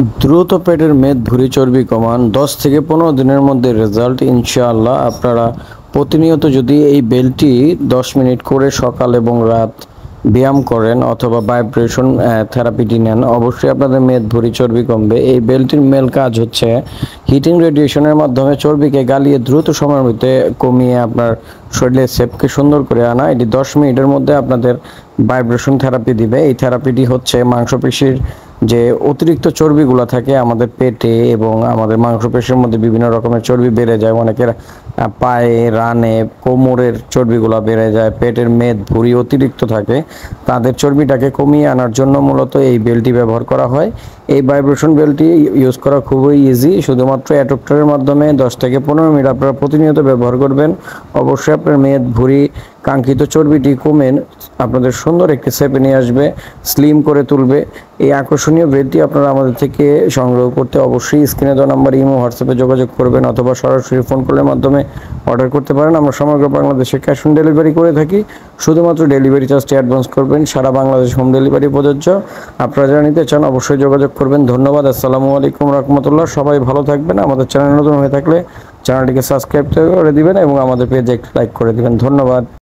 দ্রুত পেটের মেদ ভুঁড়ি চর্বি কমান 10 থেকে 15 দিনের মধ্যে রেজাল্ট ইনশাআল্লাহ। আপনারা প্রতিনিয়ত যদি এই বেলটি 10 মিনিট করে সকাল এবং রাত ব্যায়াম করেন অথবা ভাইব্রেশন থেরাপিটি নেন, অবশ্যই আপনাদের মেদ ভুঁড়ি চর্বি কমবে। এই বেলটির মেল কাজ হচ্ছে হিটিং রেডিয়েশনের মাধ্যমে চর্বিকে গালিয়ে দ্রুত সময়ের মধ্যে কমিয়ে আপনার শরীরের শেপকে সুন্দর করে আনা। এটি 10 মিনিটের মধ্যে আপনাদের ভাইব্রেশন থেরাপি দিবে। এই থেরাপিটি হচ্ছে মাংসপেশির যে অতিরিক্ত চর্বিগুলো থাকে আমাদের পেটে এবং আমাদের মাংসপেশির মধ্যে বিভিন্ন রকমের চর্বি বেড়ে যায়, অনেকের পায়ে, রানে, কোমরের চর্বিগুলো বেড়ে যায়, পেটের মেদ ভুঁড়ি অতিরিক্ত থাকে, তাদের চর্বিটাকে কমিয়ে আনার জন্য মূলত এই বেলটি ব্যবহার করা হয়। এই ভাইব্রেশন বেলটি ইউজ করা খুবই ইজি, শুধুমাত্র অ্যাডপ্টারের মাধ্যমে 10 থেকে 15 মিনিট আপনারা প্রতিনিয়ত ব্যবহার করবেন। অবশ্যই আপনার মেদ ভুঁড়ি কাঙ্ক্ষিত চর্বিটি কমে আপনাদের সুন্দর একটি শেপে নিয়ে আসবে, স্লিম করে তুলবে। এই আকর্ষণীয় বেলটি আপনারা আমাদের থেকে সংগ্রহ করতে অবশ্যই স্ক্রিনে দেওয়া নাম্বার ইমো হোয়াটসঅ্যাপে যোগাযোগ করবেন অথবা সরাসরি ফোন কলের মাধ্যমে অর্ডার করতে পারেন। আমরা সমগ্র বাংলাদেশে ক্যাশ অন ডেলিভারি করে থাকি, শুধুমাত্র ডেলিভারি চার্জটি অ্যাডভান্স করবেন। সারা বাংলাদেশ হোম ডেলিভারি প্রযোজ্য। আপনারা যারা নিতে চান অবশ্যই যোগাযোগ করবেন। ধন্যবাদ। আসসালামু আলাইকুম রহমতুল্লাহ। সবাই ভালো থাকবেন। আমাদের চ্যানেল নতুন হয়ে থাকলে চ্যানেলটিকে সাবস্ক্রাইব করে দিবেন এবং আমাদের পেজে একটি লাইক করে দিবেন। ধন্যবাদ।